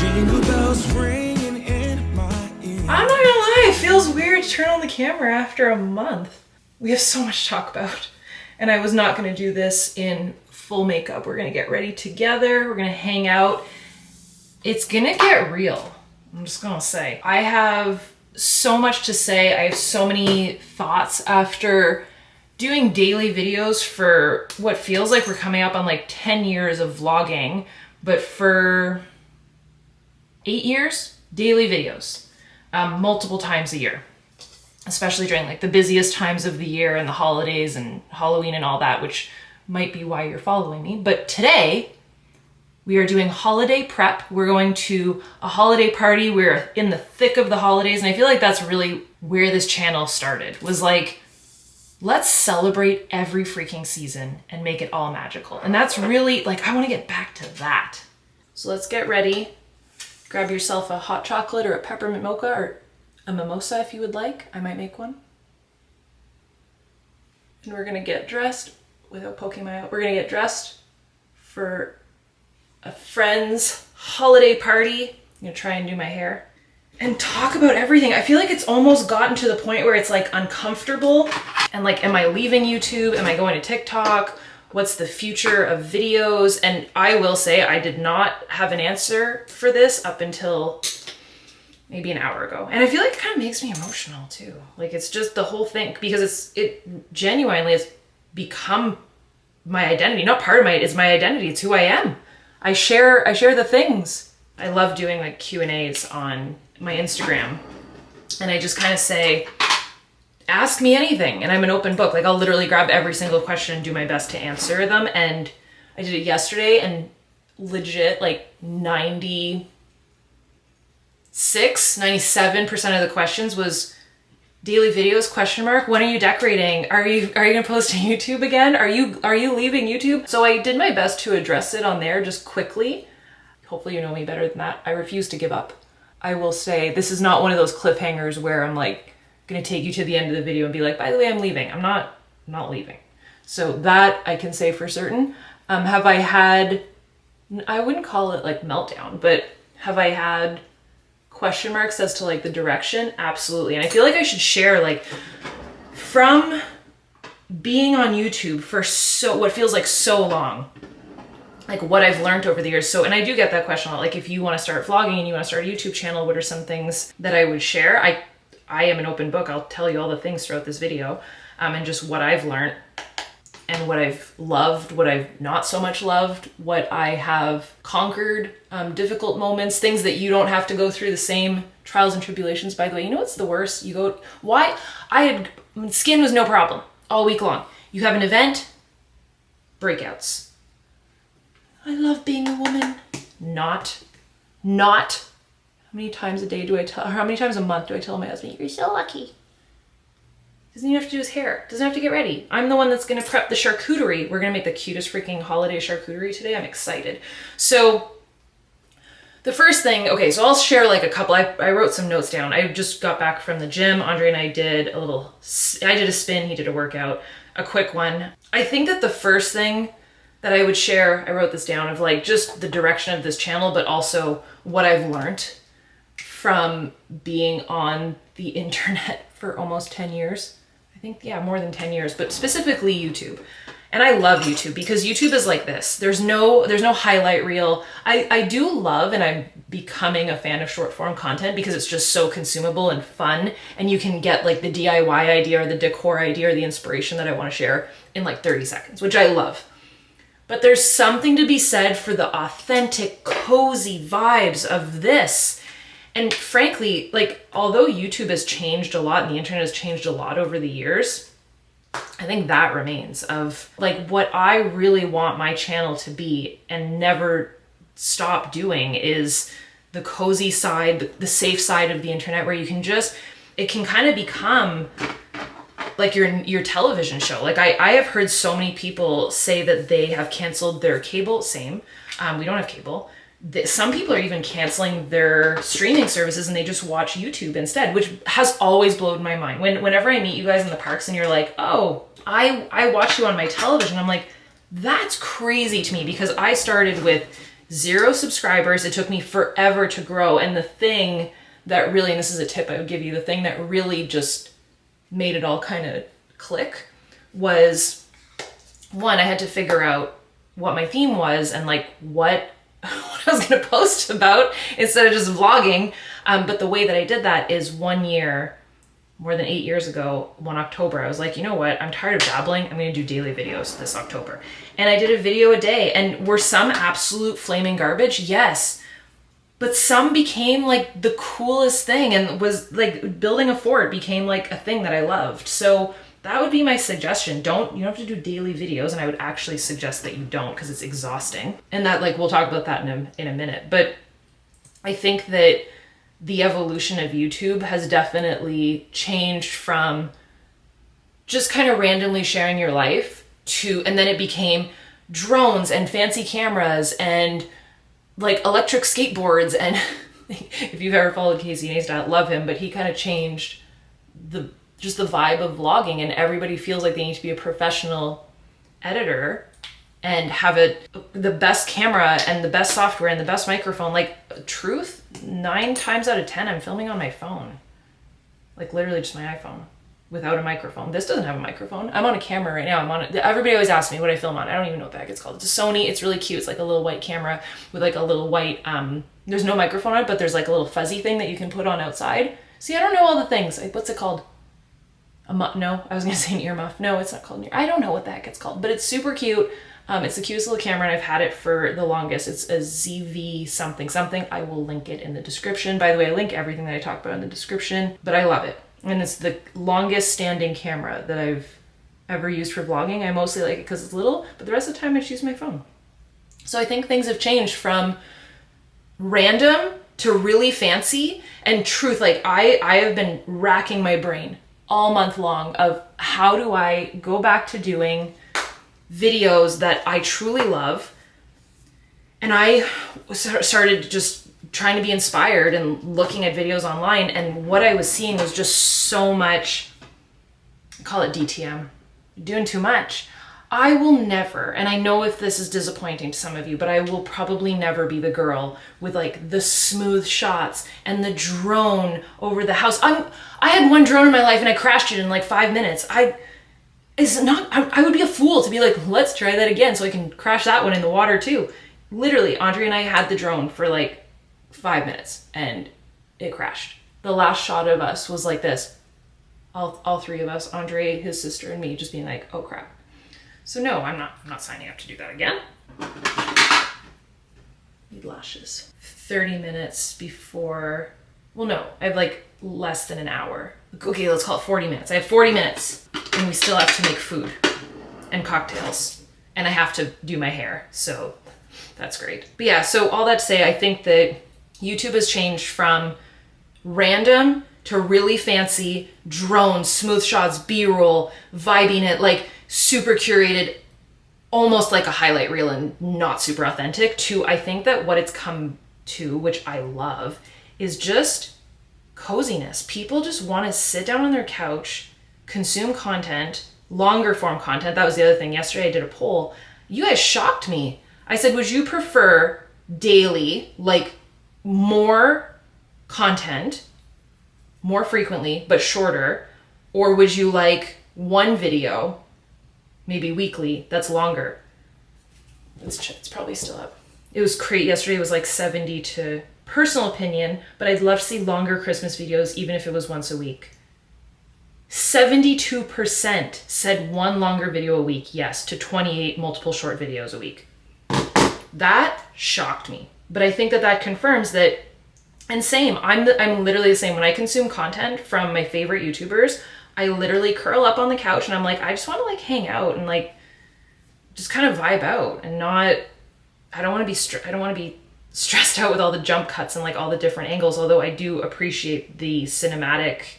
Jingle bells ringing in my ear. I'm not gonna lie, it feels weird to turn on the camera after a month. We have so much to talk about. And I was not gonna do this in full makeup. We're gonna get ready together. We're gonna hang out. It's gonna get real. I'm just gonna say. I have so much to say. I have so many thoughts after doing daily videos for what feels like we're coming up on like 10 years of vlogging, but for 8 years, daily videos, multiple times a year, especially during like the busiest times of the year and the holidays and Halloween and all that, which might be why you're following me. But today we are doing holiday prep. We're going to a holiday party. We're in the thick of the holidays. And I feel like that's really where this channel started, was like, let's celebrate every freaking season and make it all magical. And that's really like, I want to get back to that. So let's get ready. Grab yourself a hot chocolate or a peppermint mocha or a mimosa if you would like. I might make one. And we're gonna get dressed without poking my eye. We're gonna get dressed for a friend's holiday party. I'm gonna try and do my hair and talk about everything. I feel like it's almost gotten to the point where it's like uncomfortable and like, am I leaving YouTube? Am I going to TikTok? What's the future of videos? And I will say I did not have an answer for this up until maybe an hour ago. And I feel like it kind of makes me emotional too. Like it's just the whole thing, because it genuinely has become my identity. Not part of it's my identity. It's who I am. I share the things. I love doing like Q&As on my Instagram. And I just kind of say, ask me anything, and I'm an open book. Like I'll literally grab every single question and do my best to answer them. And I did it yesterday, and legit like 97% of the questions was daily videos, question mark. When are you decorating? Are you gonna post to YouTube again? Are you leaving YouTube? So I did my best to address it on there just quickly. Hopefully you know me better than that. I refuse to give up. I will say this is not one of those cliffhangers where I'm like gonna take you to the end of the video and be like, by the way, I'm leaving. I'm not leaving. So that I can say for certain. Have I had, I wouldn't call it like meltdown, but have I had question marks as to like the direction? Absolutely. And I feel like I should share, like, from being on YouTube for what feels like so long, like what I've learned over the years. So, and I do get that question a lot, like if you want to start vlogging and you want to start a YouTube channel, what are some things that I would share? I am an open book. I'll tell you all the things throughout this video, and just what I've learned and what I've loved, what I've not so much loved, what I have conquered, difficult moments, things that you don't have to go through the same trials and tribulations. By the way, you know what's the worst? Skin was no problem all week long. You have an event, breakouts. I love being a woman. Not. How many times a month do I tell my husband, you're so lucky? Doesn't even have to do his hair. Doesn't have to get ready. I'm the one that's gonna prep the charcuterie. We're gonna make the cutest freaking holiday charcuterie today. I'm excited. So the first thing, okay, so I'll share like a couple. I wrote some notes down. I just got back from the gym. Andre and I did I did a spin, he did a workout, a quick one. I think that the first thing that I would share, I wrote this down, of like just the direction of this channel, but also what I've learned from being on the internet for almost 10 years. I think, yeah, more than 10 years, but specifically YouTube. And I love YouTube because YouTube is like this. There's no highlight reel. I do love, and I'm becoming a fan of short form content because it's just so consumable and fun. And you can get like the DIY idea or the decor idea or the inspiration that I want to share in like 30 seconds, which I love. But there's something to be said for the authentic, cozy vibes of this. And frankly, like, although YouTube has changed a lot and the internet has changed a lot over the years, I think that remains of like what I really want my channel to be and never stop doing is the cozy side, the safe side of the internet, where you can it can kind of become like your television show. Like I have heard so many people say that they have canceled their cable. Same. We don't have cable. Some people are even canceling their streaming services and they just watch YouTube instead, which has always blown my mind. Whenever I meet you guys in the parks and you're like, oh, I watch you on my television, I'm like, that's crazy to me, because I started with 0 subscribers. It took me forever to grow. And the thing that really, and this is a tip I would give you, the thing that really just made it all kind of click was, one, I had to figure out what my theme was and like what I was going to post about instead of just vlogging. But the way that I did that is 1 year, more than 8 years ago, one October, I was like, you know what? I'm tired of dabbling. I'm going to do daily videos this October. And I did a video a day. And were some absolute flaming garbage? Yes. But some became like the coolest thing, and was like building a fort became like a thing that I loved. So that would be my suggestion. You don't have to do daily videos, and I would actually suggest that you don't, because it's exhausting. And that, like, we'll talk about that in a minute. But I think that the evolution of YouTube has definitely changed from just kind of randomly sharing your life and then it became drones and fancy cameras and like electric skateboards. And if you've ever followed Casey Neistat, love him, but he kind of changed the vibe of vlogging, and everybody feels like they need to be a professional editor and have the best camera and the best software and the best microphone. Like, truth, 9 times out of 10, I'm filming on my phone. Like, literally just my iPhone without a microphone. This doesn't have a microphone. I'm on a camera right now. Everybody always asks me what I film on. I don't even know what the heck it's called. It's a Sony. It's really cute. It's like a little white camera with like a little white, there's no microphone on it, but there's like a little fuzzy thing that you can put on outside. See, I don't know all the things. Like, what's it called? No, I was gonna say an earmuff. No, it's not called an ear. I don't know what the heck it's called, but it's super cute. It's the cutest little camera, and I've had it for the longest. It's a ZV something something. I will link it in the description. By the way, I link everything that I talk about in the description, but I love it. And it's the longest standing camera that I've ever used for vlogging. I mostly like it because it's little, but the rest of the time I just use my phone. So I think things have changed from random to really fancy. And truth, like I have been racking my brain all month long of how do I go back to doing videos that I truly love. And I started just trying to be inspired and looking at videos online, and what I was seeing was just so much, call it DTM, doing too much. I will never, and I know if this is disappointing to some of you, but I will probably never be the girl with like the smooth shots and the drone over the house. I had one drone in my life and I crashed it in like 5 minutes. I would be a fool to be like, let's try that again so I can crash that one in the water too. Literally, Andre and I had the drone for like 5 minutes and it crashed. The last shot of us was like this. All 3 of us, Andre, his sister, and me, just being like, oh crap. So no, I'm not signing up to do that again. Need lashes. 30 minutes before, well no, I have like less than an hour. Okay, let's call it 40 minutes. I have 40 minutes and we still have to make food and cocktails and I have to do my hair. So that's great. But yeah, so all that to say, I think that YouTube has changed from random to really fancy, drones, smooth shots, B-roll, vibing it, like super curated, almost like a highlight reel and not super authentic, to I think that what it's come to, which I love, is just coziness. People just want to sit down on their couch, consume content, longer form content. That was the other thing. Yesterday I did a poll. You guys shocked me. I said, would you prefer daily, like more content, more frequently, but shorter? Or would you like one video, maybe weekly, that's longer? It's probably still up. It was great. Yesterday was like 70 to personal opinion, but I'd love to see longer Christmas videos, even if it was once a week. 72% said one longer video a week, yes, to 28 multiple short videos a week. That shocked me. But I think that confirms that, and same, I'm literally the same. When I consume content from my favorite YouTubers, I literally curl up on the couch and I'm like, I just want to like hang out and like just kind of vibe out and not, I don't want to be stressed out with all the jump cuts and like all the different angles, although I do appreciate the cinematic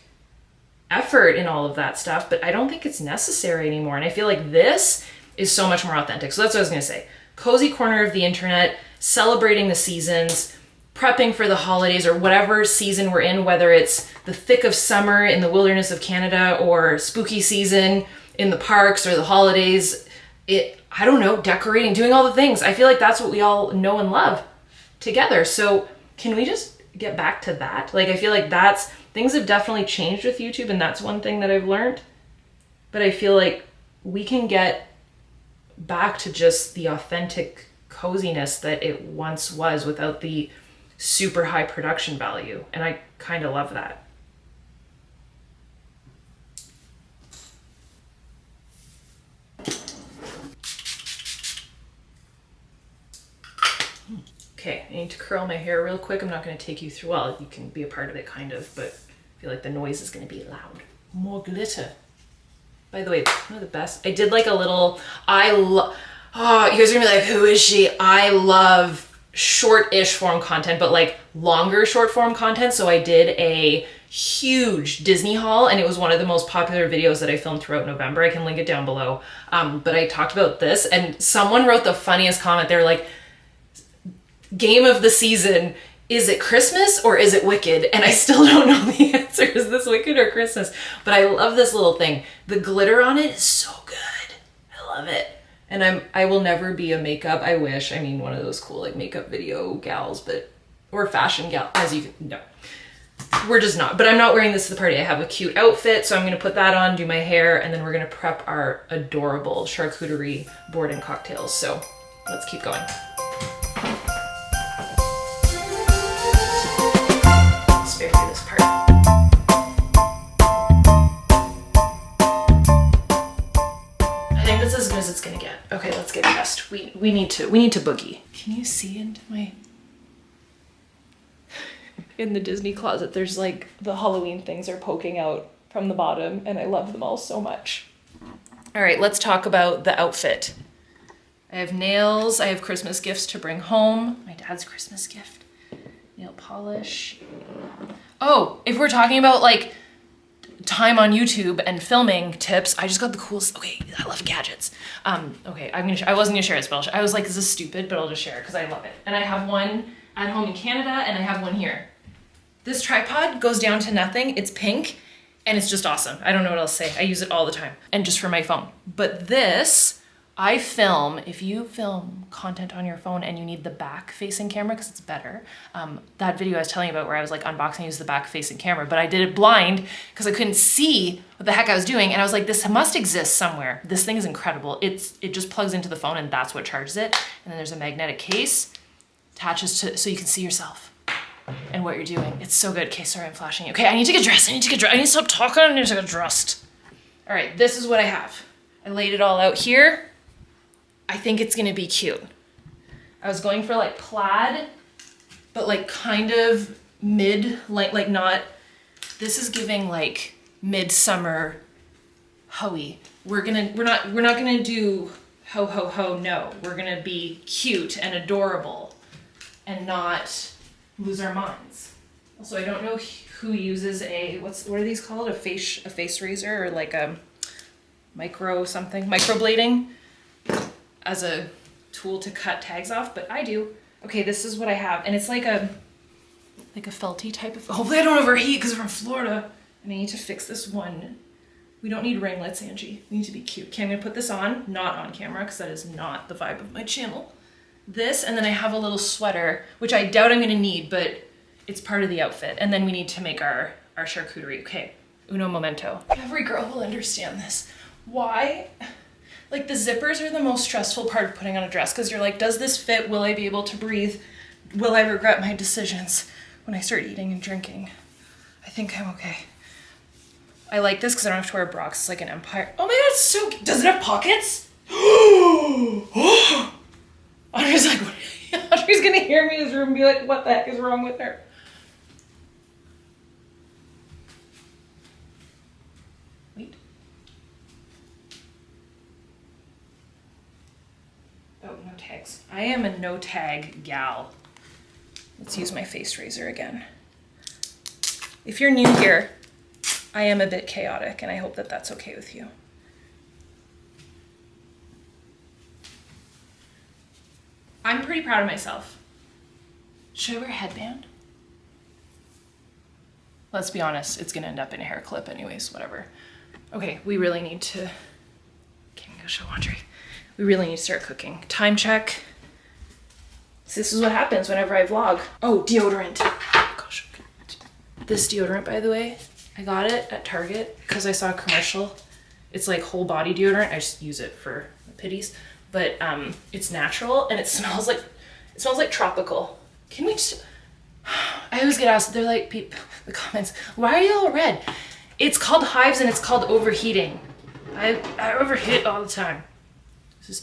effort in all of that stuff, but I don't think it's necessary anymore. And I feel like this is so much more authentic. So that's what I was going to say. Cozy corner of the internet, celebrating the seasons, prepping for the holidays or whatever season we're in, whether it's the thick of summer in the wilderness of Canada or spooky season in the parks or the holidays. I don't know, decorating, doing all the things. I feel like that's what we all know and love together. So can we just get back to that? Like, I feel like things have definitely changed with YouTube, and that's one thing that I've learned. But I feel like we can get back to just the authentic coziness that it once was without the super high production value. And I kind of love that. Okay, I need to curl my hair real quick. I'm not going to take you through, well, you can be a part of it kind of, but I feel like the noise is going to be loud. More glitter. By the way, one of the best, I did like a little, oh, you guys are gonna be like, who is she? I love short-ish form content, but like longer short form content. So I did a huge Disney haul, and it was one of the most popular videos that I filmed throughout November. I can link it down below. But I talked about this, and someone wrote the funniest comment. They were like, game of the season, is it Christmas or is it Wicked? And I still don't know the answer. Is this Wicked or Christmas? But I love this little thing. The glitter on it is so good. I love it. And I will never be a makeup, I wish. I mean, one of those cool like makeup video gals, or fashion gal, as you can, no. We're just not. But I'm not wearing this to the party. I have a cute outfit, so I'm gonna put that on, do my hair, and then we're gonna prep our adorable charcuterie board and cocktails. So let's keep going. Spare me this part. I think that's as good as it's gonna get. Okay, let's get dressed. We need to boogie. Can you see into my... In the Disney closet, there's like the Halloween things are poking out from the bottom, and I love them all so much. All right, let's talk about the outfit. I have nails, I have Christmas gifts to bring home. My dad's Christmas gift. Nail polish. Oh, if we're talking about like time on YouTube and filming tips, I just got the coolest, okay, I love gadgets. Okay, I wasn't gonna share this, but I was like, this is stupid, but I'll just share it because I love it. And I have one at home in Canada, and I have one here. This tripod goes down to nothing. It's pink, and it's just awesome. I don't know what else to say. I use it all the time, and just for my phone. But this, I film, if you film content on your phone and you need the back facing camera because it's better. That video I was telling you about where I was like unboxing, use the back facing camera, but I did it blind because I couldn't see what the heck I was doing. And I was like, this must exist somewhere. This thing is incredible. It just plugs into the phone and that's what charges it. And then there's a magnetic case, attaches to, so you can see yourself and what you're doing. It's so good. Okay, sorry, I'm flashing you. Okay, I need to get dressed. I need to stop talking. I need to get dressed. All right, this is what I have. I laid it all out here. I think it's gonna be cute. I was going for like plaid, but like kind of mid, like not, this is giving like midsummer hoey. We're not gonna do ho ho ho, no. We're gonna be cute and adorable and not lose our minds. Also, I don't know who uses what are these called? A face razor, or like a microblading as a tool to cut tags off, but I do. Okay, this is what I have, and it's like a felty type of, hopefully I don't overheat because we're in Florida, and I need to fix this one. We don't need ringlets, Angie. We need to be cute. Okay, I'm gonna put this on, not on camera, because that is not the vibe of my channel. This, and then I have a little sweater, which I doubt I'm gonna need, but it's part of the outfit. And then we need to make our charcuterie. Okay, uno momento. Every girl will understand this. Why? Like, the zippers are the most stressful part of putting on a dress, because you're like, does this fit? Will I be able to breathe? Will I regret my decisions when I start eating and drinking? I think I'm okay. I like this because I don't have to wear a bra, 'cause it's like an empire. Oh my god, it's so cute. Does it have pockets? Audrey's like, Audrey's gonna hear me in his room and be like, what the heck is wrong with her? Wait. Oh, no tags. I am a no tag gal. Let's use my face razor again. If you're new here, I am a bit chaotic, and I hope that that's okay with you. I'm pretty proud of myself. Should I wear a headband? Let's be honest, it's gonna end up in a hair clip anyways, whatever. Okay, we really need to, okay, I'm gonna go show Audrey. We really need to start cooking. Time check. So this is what happens whenever I vlog. Oh, deodorant. Gosh. This deodorant, by the way, I got it at Target because I saw a commercial. It's like whole body deodorant. I just use it for the pitties, but it's natural and it smells like tropical. Can we just, I always get asked, they're like, the comments, why are you all red? It's called hives and it's called overheating. I overheat all the time. This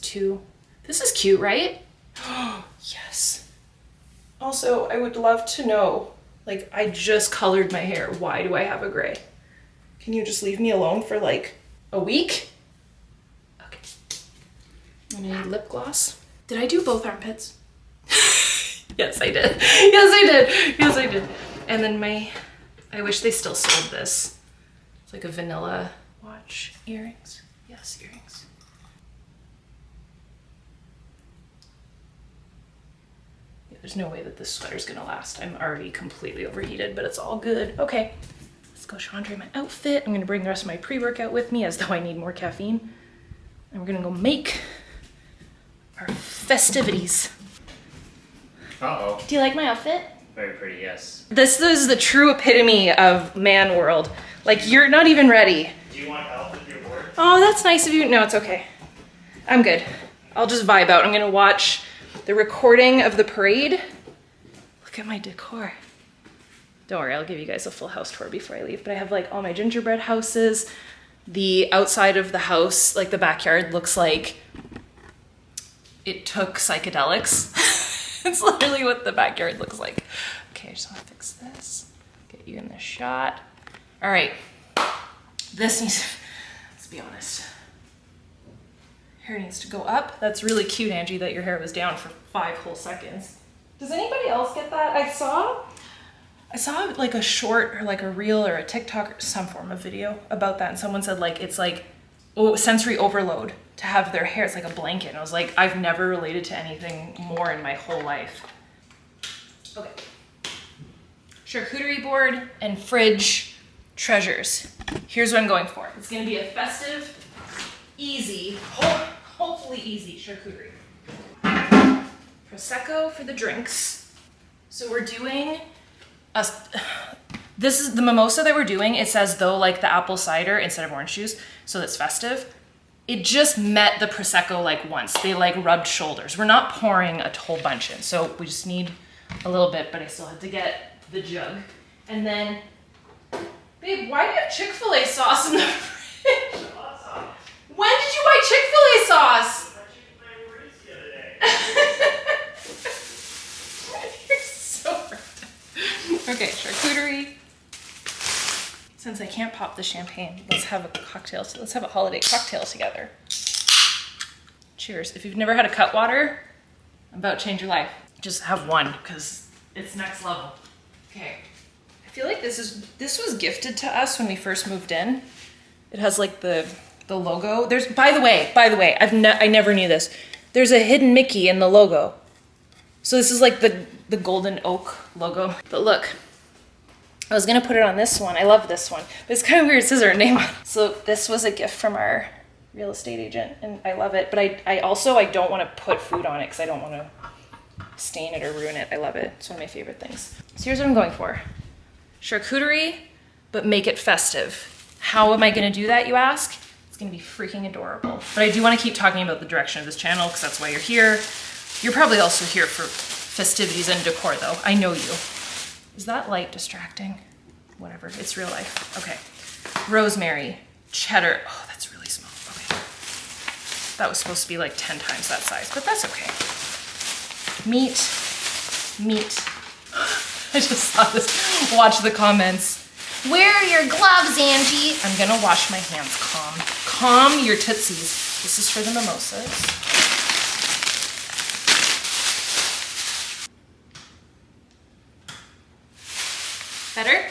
is cute, right? Oh, yes. Also, I would love to know, like, I just colored my hair. Why do I have a gray? Can you just leave me alone for like a week? Okay. And I need lip gloss. Did I do both armpits? Yes, I did. Yes, I did. Yes, I did. And then I wish they still sold this. It's like a vanilla watch. Earrings. Yes, earrings. Yeah, there's no way that this sweater's gonna last. I'm already completely overheated, but it's all good. Okay, let's go Chandra my outfit. I'm gonna bring the rest of my pre-workout with me as though I need more caffeine. And we're gonna go make our festivities. Uh-oh. Do you like my outfit? Very pretty, yes. This is the true epitome of man world. Like, you're not even ready. Do you want help with your board? Oh, that's nice of you. No, it's okay. I'm good. I'll just vibe out. I'm gonna watch the recording of the parade. Look at my decor. Don't worry, I'll give you guys a full house tour before I leave. But I have like all my gingerbread houses. The outside of the house, like the backyard, looks like it took psychedelics. It's literally what the backyard looks like. Okay, I just wanna fix this. Get you in the shot. All right, this needs, let's be honest. Hair needs to go up. That's really cute, Angie, that your hair was down for 5 whole seconds. Does anybody else get that? I saw like a short or like a reel or a TikTok or some form of video about that. And someone said like, it's like sensory overload to have their hair. It's like a blanket. And I was like, I've never related to anything more in my whole life. Okay. Charcuterie board and fridge treasures. Here's what I'm going for. It's gonna be a festive, easy, hopefully easy charcuterie. Prosecco for the drinks. So we're doing this is the mimosa that we're doing. It says though like the apple cider instead of orange juice, so that's festive. It just met the Prosecco like once. They like rubbed shoulders. We're not pouring a whole bunch in, so we just need a little bit, but I still had to get the jug. And then, babe, why do you have Chick-fil-A sauce in the fridge? When did you buy Chick-fil-A sauce? You're so rude. Okay, charcuterie. Since I can't pop the champagne, let's have a cocktail. So let's have a holiday cocktail together. Cheers. If you've never had a Cutwater, I'm about to change your life. Just have one, because it's next level. Okay. I feel like this was gifted to us when we first moved in. It has like the logo. There's, by the way, I never knew this. There's a hidden Mickey in the logo. So this is like the golden oak logo. But look, I was gonna put it on this one. I love this one, but it's kind of weird. It says our name on it. So this was a gift from our real estate agent, and I love it. But I also don't want to put food on it because I don't want to stain it or ruin it. I love it. It's one of my favorite things. So here's what I'm going for: charcuterie, but make it festive. How am I gonna do that, you ask? It's gonna be freaking adorable. But I do want to keep talking about the direction of this channel because that's why you're here. You're probably also here for festivities and decor, though. I know you. Is that light distracting? Whatever, it's real life. Okay, rosemary, cheddar. Oh, that's really small. Okay. That was supposed to be like 10 times that size, but that's okay. Meat. I just saw this. Watch the comments. Where are your gloves, Angie? I'm gonna wash my hands. Calm your tootsies. This is for the mimosas. Better?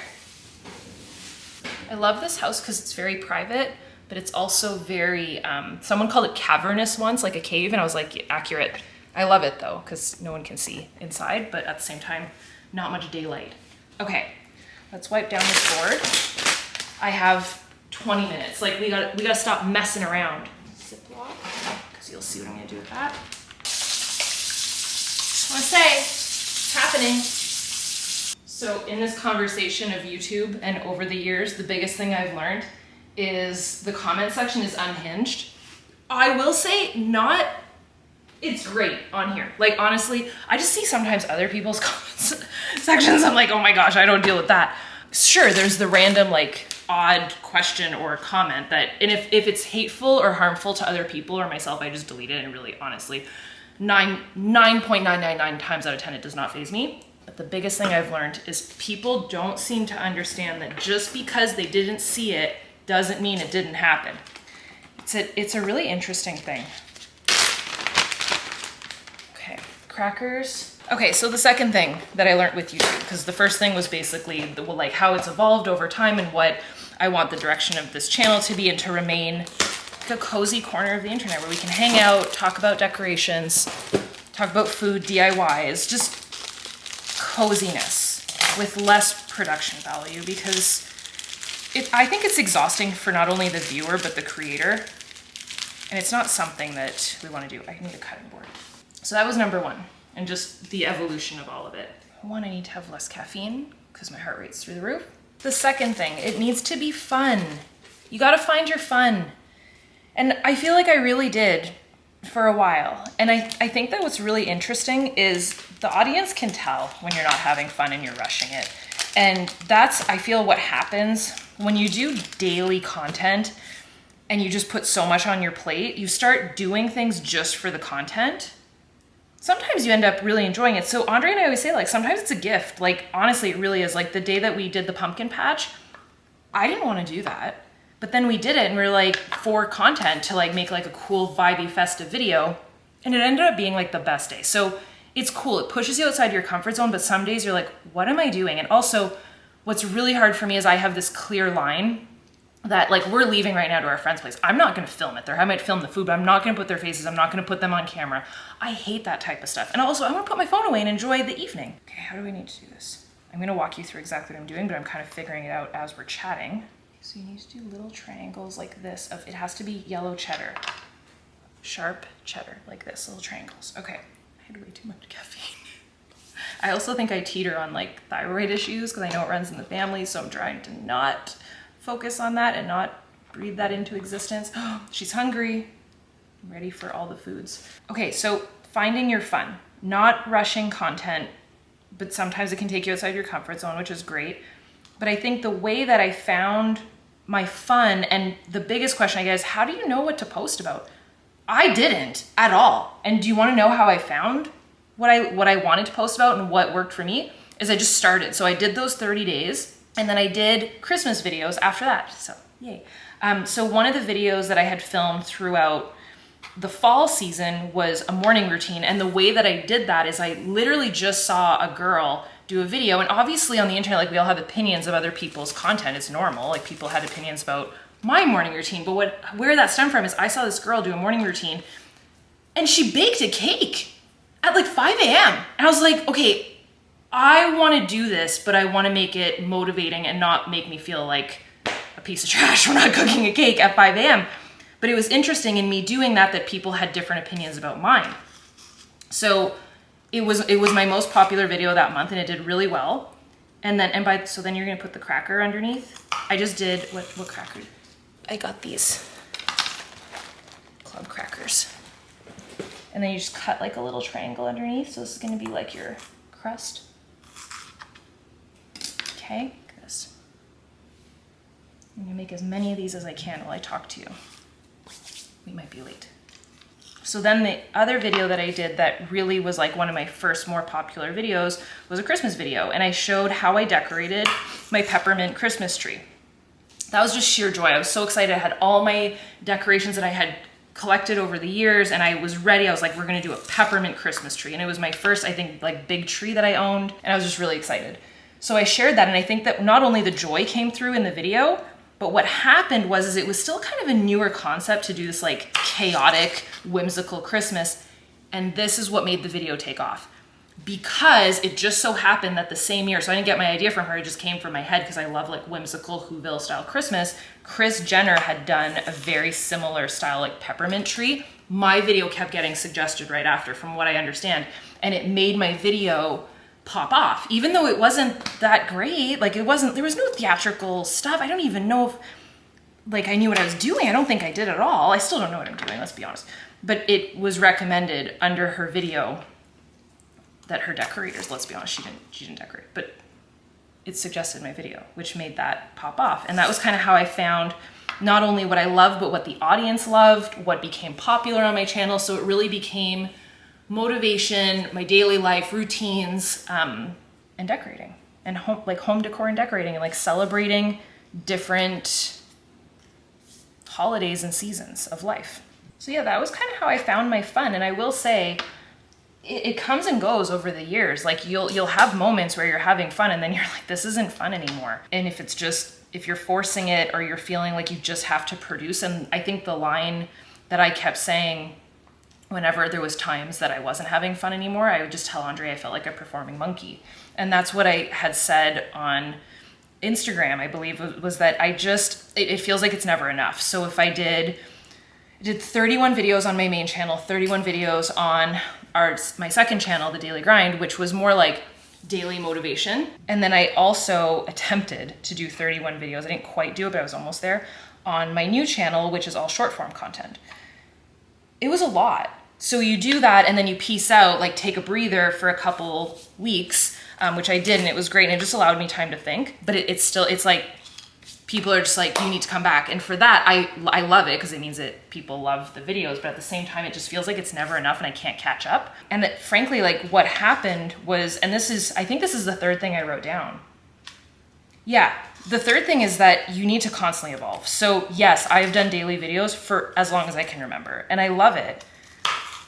I love this house because it's very private, but it's also very, someone called it cavernous once, like a cave, and I was like, accurate. I love it though, because no one can see inside, but at the same time, not much daylight. Okay, let's wipe down this board. I have 20 minutes. Like we gotta stop messing around. Ziploc, So you'll see what I'm gonna do with that. Just wanna say, it's happening. So in this conversation of YouTube and over the years, the biggest thing I've learned is the comment section is unhinged. I will say it's great on here. Like honestly, I just see sometimes other people's comments sections. I'm like, oh my gosh, I don't deal with that. Sure, there's the random like odd question or comment that, and if it's hateful or harmful to other people or myself, I just delete it. And really, honestly, 9.999 times out of 10, it does not faze me. But the biggest thing I've learned is people don't seem to understand that just because they didn't see it doesn't mean it didn't happen. It's a really interesting thing. Okay, crackers. Okay, so the second thing that I learned with YouTube, because the first thing was basically like how it's evolved over time and what I want the direction of this channel to be, and to remain like a cozy corner of the internet where we can hang out, talk about decorations, talk about food, DIYs, just coziness with less production value, because I think it's exhausting for not only the viewer but the creator, and it's not something that we want to do. I need a cutting board. So that was number one, and just the evolution of all of it. One, I need to have less caffeine because my heart rate's through the roof. The second thing, it needs to be fun. You got to find your fun. And I feel like I really did for a while. And I think that what's really interesting is the audience can tell when you're not having fun and you're rushing it. And that's, I feel, what happens when you do daily content and you just put so much on your plate. You start doing things just for the content. Sometimes you end up really enjoying it. So Andre and I always say, like, sometimes it's a gift. Like, honestly, it really is. Like the day that we did the pumpkin patch, I didn't want to do that. But then we did it and we were like, for content, to like make like a cool, vibey, festive video. And it ended up being like the best day. So it's cool. It pushes you outside your comfort zone, but some days you're like, what am I doing? And also, what's really hard for me is I have this clear line that, like, we're leaving right now to our friend's place. I'm not going to film it there. I might film the food, but I'm not going to put their faces. I'm not going to put them on camera. I hate that type of stuff. And also, I want to put my phone away and enjoy the evening. Okay, how do we need to do this? I'm going to walk you through exactly what I'm doing, but I'm kind of figuring it out as we're chatting. So you need to do little triangles like this. It has to be yellow cheddar. Sharp cheddar, like this, little triangles. Okay, I had way too much caffeine. I also think I teeter on like thyroid issues because I know it runs in the family, so I'm trying to not focus on that and not breathe that into existence. She's hungry, ready for all the foods. Okay, so finding your fun, not rushing content, but sometimes it can take you outside your comfort zone, which is great. But I think the way that I found my fun, and the biggest question I get is, how do you know what to post about? I didn't at all. And do you want to know how I found what I wanted to post about and what worked for me? Is I just started. So I did those 30 days. And then I did Christmas videos after that, so yay. So one of the videos that I had filmed throughout the fall season was a morning routine. And the way that I did that is I literally just saw a girl do a video. And obviously on the internet, like, we all have opinions of other people's content. It's normal. Like, people had opinions about my morning routine. But where that stemmed from is I saw this girl do a morning routine and she baked a cake at like 5 a.m. And I was like, okay, I want to do this, but I want to make it motivating and not make me feel like a piece of trash for not cooking a cake at 5 a.m. But it was interesting in me doing that people had different opinions about mine. So it was my most popular video that month, and it did really well. And then so then you're gonna put the cracker underneath. I just did what cracker? I got these club crackers. And then you just cut like a little triangle underneath. So this is gonna be like your crust. Okay, like this. I'm gonna make as many of these as I can while I talk to you. We might be late. So then the other video that I did that really was like one of my first more popular videos was a Christmas video. And I showed how I decorated my peppermint Christmas tree. That was just sheer joy. I was so excited. I had all my decorations that I had collected over the years, and I was ready. I was like, we're gonna do a peppermint Christmas tree. And it was my first, I think, like, big tree that I owned. And I was just really excited. So I shared that, and I think that not only the joy came through in the video, but what happened was it was still kind of a newer concept to do this like chaotic, whimsical Christmas. And this is what made the video take off. Because it just so happened that the same year, so I didn't get my idea from her, it just came from my head because I love like whimsical Whoville style Christmas. Kris Jenner had done a very similar style like peppermint tree my video kept getting suggested right after, from what I understand. And it made my video pop off, even though it wasn't that great. Like there was no theatrical stuff. I don't even know if like I knew what I was doing. I don't think I did at all. I still don't know what I'm doing, let's be honest. But it was recommended under her video that her decorators, let's be honest, she didn't decorate, but it suggested my video, which made that pop off. And that was kind of how I found not only what I loved, but what the audience loved, what became popular on my channel. So it really became motivation, my daily life routines, and decorating, and home decor and decorating, and like celebrating different holidays and seasons of life. So yeah, that was kind of how I found my fun. And I will say, it comes and goes over the years. Like you'll have moments where you're having fun and then you're like, this isn't fun anymore. And if you're forcing it, or you're feeling like you just have to produce. And I think the line that I kept saying whenever there was times that I wasn't having fun anymore, I would just tell Andre I felt like a performing monkey. And that's what I had said on Instagram, I believe, was that it feels like it's never enough. So if I did 31 videos on my main channel, 31 videos on my second channel, The Daily Grind, which was more like daily motivation. And then I also attempted to do 31 videos. I didn't quite do it, but I was almost there, on my new channel, which is all short form content. It was a lot. So you do that and then you peace out, like take a breather for a couple weeks, which I did, and it was great. And it just allowed me time to think, but it's like, people are just like, you need to come back. And for that, I love it, because it means that people love the videos, but at the same time, it just feels like it's never enough and I can't catch up. And that frankly, like what happened was, and I think this is the third thing I wrote down. Yeah, the third thing is that you need to constantly evolve. So yes, I've done daily videos for as long as I can remember, and I love it.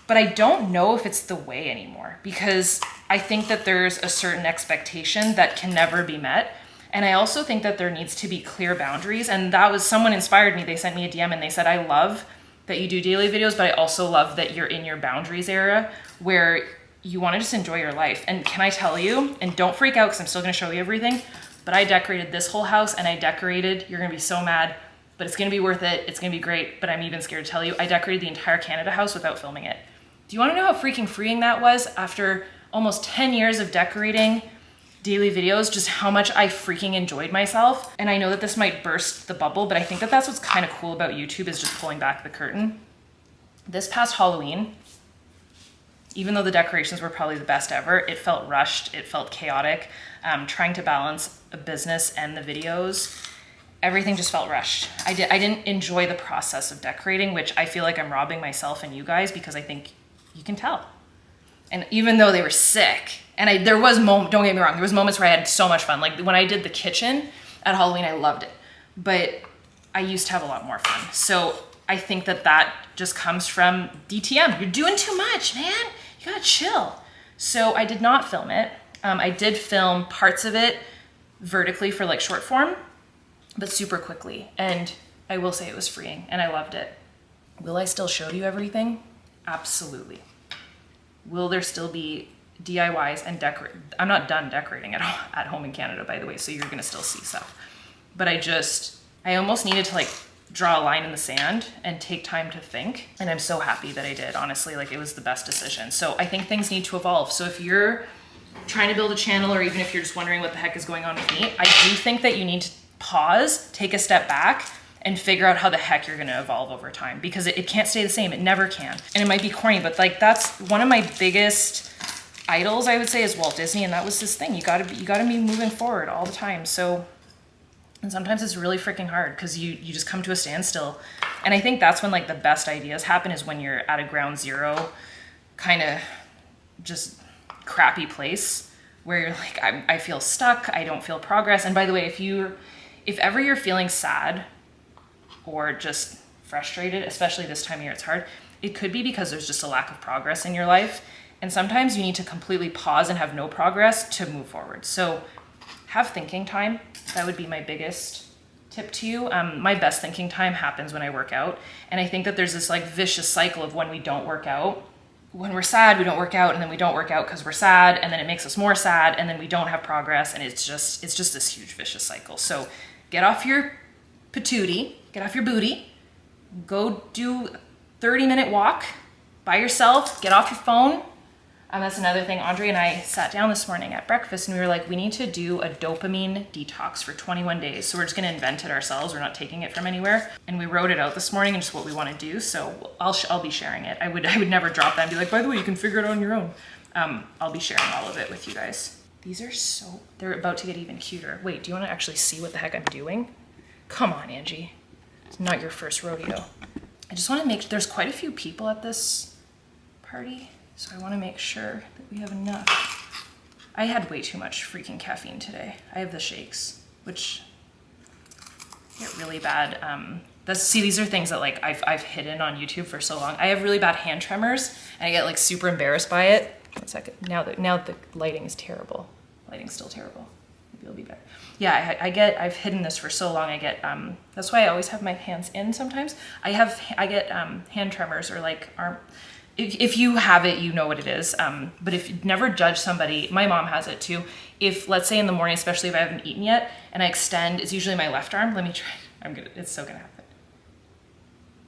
But I don't know if it's the way anymore, because I think that there's a certain expectation that can never be met. And I also think that there needs to be clear boundaries. And that was, someone inspired me. They sent me a DM and they said, I love that you do daily videos, but I also love that you're in your boundaries era where you want to just enjoy your life. And can I tell you, and don't freak out because I'm still going to show you everything, but I decorated this whole house, and you're going to be so mad, but it's going to be worth it. It's going to be great. But I'm even scared to tell you, I decorated the entire Canada house without filming it. Do you want to know how freaking freeing that was after almost 10 years of decorating daily videos, just how much I freaking enjoyed myself? And I know that this might burst the bubble, but I think that that's what's kind of cool about YouTube, is just pulling back the curtain. This past Halloween, even though the decorations were probably the best ever, it felt rushed, it felt chaotic. Trying to balance a business and the videos, everything just felt rushed. I didn't enjoy the process of decorating, which I feel like I'm robbing myself and you guys, because I think you can tell. And even though they were sick, and there was don't get me wrong, there was moments where I had so much fun. Like when I did the kitchen at Halloween, I loved it. But I used to have a lot more fun. So I think that just comes from DTM. You're doing too much, man. You gotta chill. So I did not film it. I did film parts of it vertically for like short form, but super quickly. And I will say it was freeing and I loved it. Will I still show you everything? Absolutely. Will there still be DIYs and I'm not done decorating at home in Canada, by the way, so you're gonna still see stuff. But I almost needed to like draw a line in the sand and take time to think. And I'm so happy that I did, honestly. Like it was the best decision. So I think things need to evolve. So if you're trying to build a channel, or even if you're just wondering what the heck is going on with me, I do think that you need to pause, take a step back, and figure out how the heck you're gonna evolve over time, because it can't stay the same. It never can. And it might be corny, but like that's one of my biggest idols, I would say, is Walt Disney. And that was his thing. You gotta be moving forward all the time. So, and sometimes it's really freaking hard because you just come to a standstill. And I think that's when like the best ideas happen, is when you're at a ground zero, kind of just crappy place where you're like, I feel stuck. I don't feel progress. And by the way, if ever you're feeling sad or just frustrated, especially this time of year, it's hard. It could be because there's just a lack of progress in your life. And sometimes you need to completely pause and have no progress to move forward. So have thinking time. That would be my biggest tip to you. My best thinking time happens when I work out. And I think that there's this like vicious cycle of when we don't work out. When we're sad, we don't work out, and then we don't work out because we're sad, and then it makes us more sad, and then we don't have progress, and it's just this huge vicious cycle. So get off your patootie, get off your booty, go do 30-minute walk by yourself, get off your phone. That's another thing. Andre and I sat down this morning at breakfast and we were like, we need to do a dopamine detox for 21 days. So we're just going to invent it ourselves. We're not taking it from anywhere. And we wrote it out this morning and just what we want to do. So I'll be sharing it. I would never drop that and be like, by the way, you can figure it out on your own. I'll be sharing all of it with you guys. These are they're about to get even cuter. Wait, do you want to actually see what the heck I'm doing? Come on, Angie. It's not your first rodeo. I just want to make, there's quite a few people at this party. So I want to make sure that we have enough. I had way too much freaking caffeine today. I have the shakes, which get really bad. These are things that like I've hidden on YouTube for so long. I have really bad hand tremors and I get like super embarrassed by it. 1 second. Now the lighting is terrible. Lighting's still terrible. Maybe it'll be better. Yeah, I've hidden this for so long. I get that's why I always have my hands in sometimes. I get hand tremors or like arm. If you have it, you know what it is. But if you never judge somebody, my mom has it too. If, let's say in the morning, especially if I haven't eaten yet, and I extend, it's usually my left arm. Let me try. It's so gonna happen.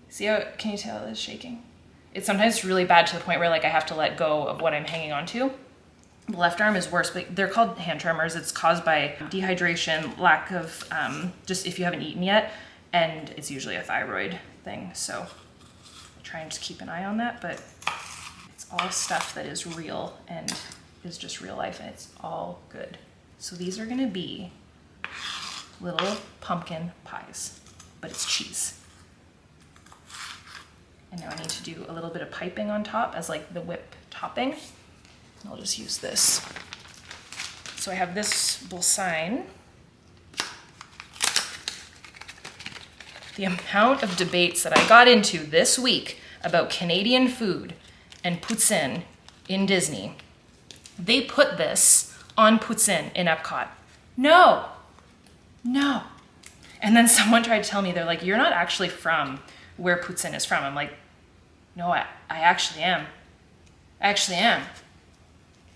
See how, can you tell it's shaking? It's sometimes really bad to the point where like I have to let go of what I'm hanging on to. The left arm is worse, but they're called hand tremors. It's caused by dehydration, lack of, just if you haven't eaten yet, and it's usually a thyroid thing. So try and just keep an eye on that, but it's all stuff that is real and is just real life and it's all good. So these are gonna be little pumpkin pies, but it's cheese. And now I need to do a little bit of piping on top as like the whip topping. And I'll just use this. So I have this bolsign. The amount of debates that I got into this week about Canadian food and poutine in Disney. They put this on poutine in Epcot. No. And then someone tried to tell me, they're like, you're not actually from where poutine is from. I'm like, no, I actually am.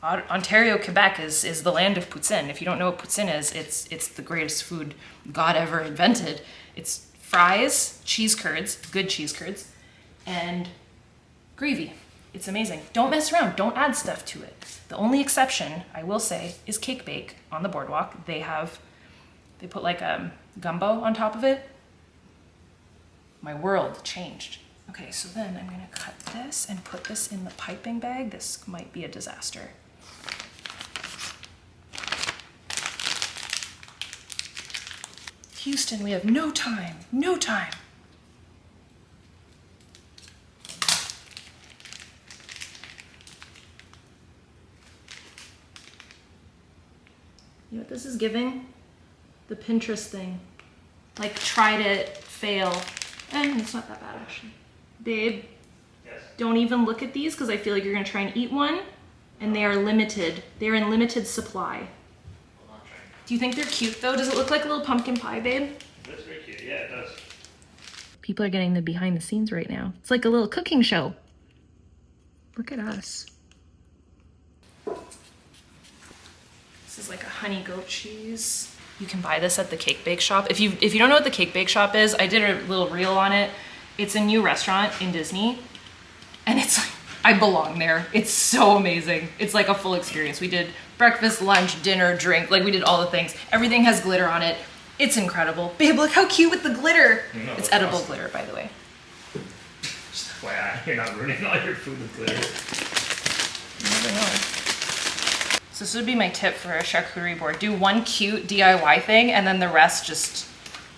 Ontario, Quebec is the land of poutine. If you don't know what poutine is, it's the greatest food God ever invented. It's fries, cheese curds, good cheese curds, and gravy. It's amazing. Don't mess around. Don't add stuff to it. The only exception, I will say, is Cake Bake on the boardwalk. They put like a gumbo on top of it. My world changed. Okay, so then I'm gonna cut this and put this in the piping bag. This might be a disaster. Houston, we have no time. You know what this is giving? The Pinterest thing. Like, tried it, fail. It's not that bad actually. Babe, Yes. don't even look at these because I feel like you're gonna try and eat one and they are limited. They're in limited supply. Hold on, try. Do you think they're cute though? Does it look like a little pumpkin pie, babe? That's very cute. Yeah, it does. People are getting the behind the scenes right now. It's like a little cooking show. Look at us. This is like a honey goat cheese. You can buy this at the Cake Bake Shop. If you don't know what the Cake Bake Shop is, I did a little reel on it. It's a new restaurant in Disney. And it's like, I belong there. It's so amazing. It's like a full experience. We did breakfast, lunch, dinner, drink. Like we did all the things. Everything has glitter on it. It's incredible. Babe, look how cute with the glitter. No, It's it's edible awesome. glitter, by the way. Just FYI, you're not ruining all your food with glitter. You never know. So this would be my tip for a charcuterie board. Do one cute DIY thing and then the rest just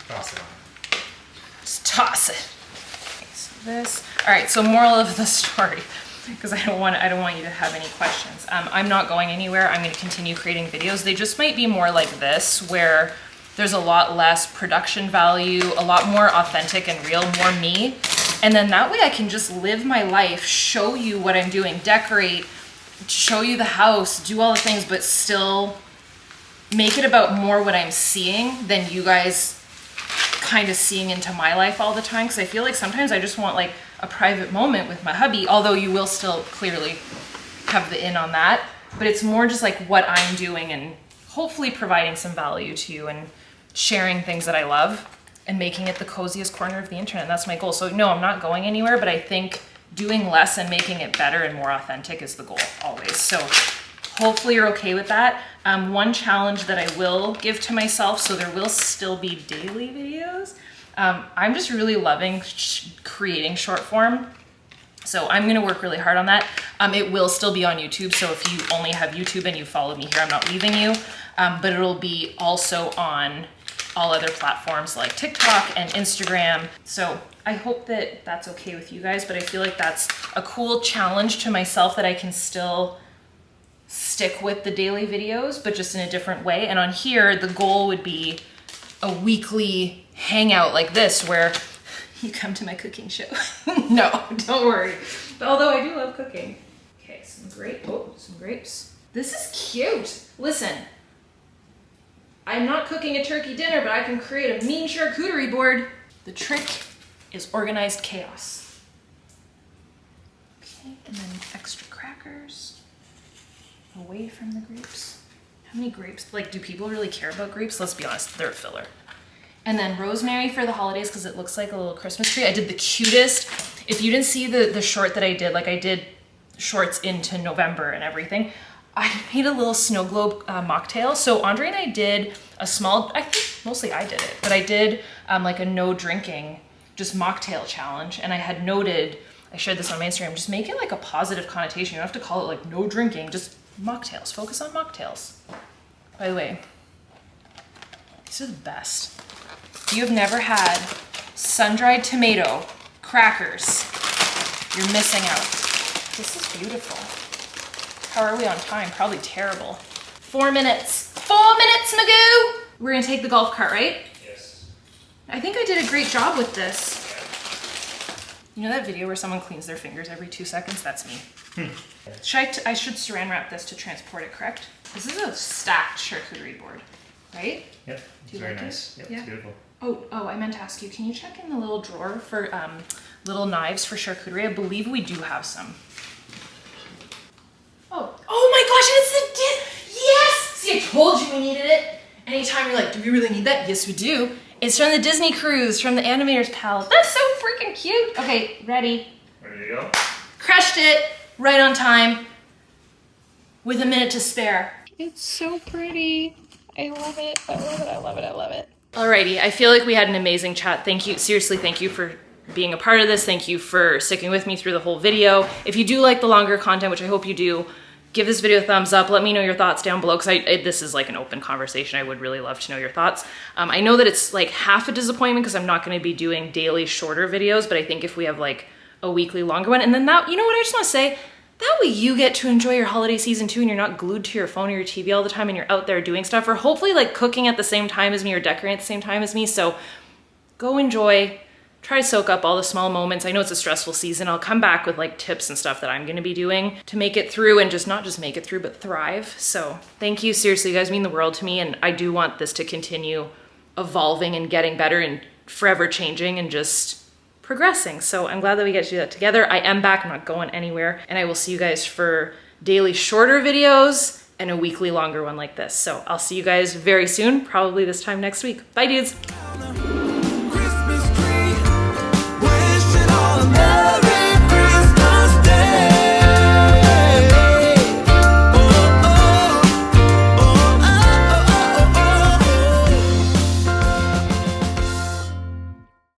Toss it on. toss it. Okay, so this. All right, so moral of the story, because I don't want you to have any questions. I'm not going anywhere. I'm going to continue creating videos. They just might be more like this, where there's a lot less production value, a lot more authentic and real, more me. And then that way I can just live my life, show you what I'm doing, decorate, show you the house, do all the things, but still make it about more what I'm seeing than you guys kind of seeing into my life all the time. Because I feel like sometimes I just want like a private moment with my hubby, although you will still clearly have the in on that. But it's more just like what I'm doing and hopefully providing some value to you and sharing things that I love. and making it the coziest corner of the internet. That's my goal. So no, I'm not going anywhere, but I think doing less and making it better and more authentic is the goal always. So hopefully you're okay with that. One challenge that I will give to myself, so there will still be daily videos. I'm just really loving creating short form. So I'm gonna work really hard on that. It will still be on YouTube. So if you only have YouTube and you followed me here, I'm not leaving you, but it'll be also on all other platforms like TikTok and Instagram. So I hope that that's okay with you guys, but I feel like that's a cool challenge to myself that I can still stick with the daily videos, but just in a different way. And on here, the goal would be a weekly hangout like this where you come to my cooking show. No, don't worry. Although I do love cooking. Okay, some grapes. This is cute. Listen, I'm not cooking a turkey dinner, but I can create a mean charcuterie board. The trick is organized chaos. Okay, and then extra crackers away from the grapes. How many grapes? Like, do people really care about grapes? Let's be honest, they're a filler. And then rosemary for the holidays because it looks like a little Christmas tree. I did the cutest. If you didn't see the short that I did, like I did shorts into November and everything, I made a little snow globe mocktail. So Andre and I did a small, I think mostly I did it, but I did like a no drinking, just mocktail challenge. And I had noted, I shared this on my Instagram, just make it like a positive connotation. You don't have to call it like no drinking, just mocktails, focus on mocktails. By the way, these are the best. If you have never had sun-dried tomato crackers, you're missing out. This is beautiful. How are we on time? Probably terrible. 4 minutes. 4 minutes, Magoo! We're gonna take the golf cart, right? Yes. I think I did a great job with this. You know that video where someone cleans their fingers every 2 seconds? That's me. I should saran wrap this to transport it, correct? This is a stacked charcuterie board, right? Yep. Do you Very like nice. it? Yep, Yeah. it's beautiful. Oh, I meant to ask you, can you check in the little drawer for little knives for charcuterie? I believe we do have some. Oh my gosh, it's the yes! See, I told you we needed it. Anytime you're like, do we really need that? Yes, we do. It's from the Disney cruise, from the Animator's palette. That's so freaking cute. Okay, ready. Ready to go? Crushed it, right on time, with a minute to spare. It's so pretty. I love it, I love it, I love it, I love it. Alrighty, I feel like we had an amazing chat. Thank you, seriously, thank you for being a part of this. Thank you for sticking with me through the whole video. If you do like the longer content, which I hope you do, give this video a thumbs up. Let me know your thoughts down below because this is like an open conversation. I would really love to know your thoughts. I know that it's like half a disappointment because I'm not going to be doing daily shorter videos, but I think if we have like a weekly longer one, and then that, you know what I just want to say? That way you get to enjoy your holiday season too and you're not glued to your phone or your TV all the time and you're out there doing stuff or hopefully like cooking at the same time as me or decorating at the same time as me. So go enjoy. Try to soak up all the small moments. I know it's a stressful season. I'll come back with like tips and stuff that I'm gonna be doing to make it through and just not just make it through, but thrive. So thank you, seriously, you guys mean the world to me. And I do want this to continue evolving and getting better and forever changing and just progressing. So I'm glad that we get to do that together. I am back, I'm not going anywhere. And I will see you guys for daily shorter videos and a weekly longer one like this. So I'll see you guys very soon, probably this time next week. Bye dudes.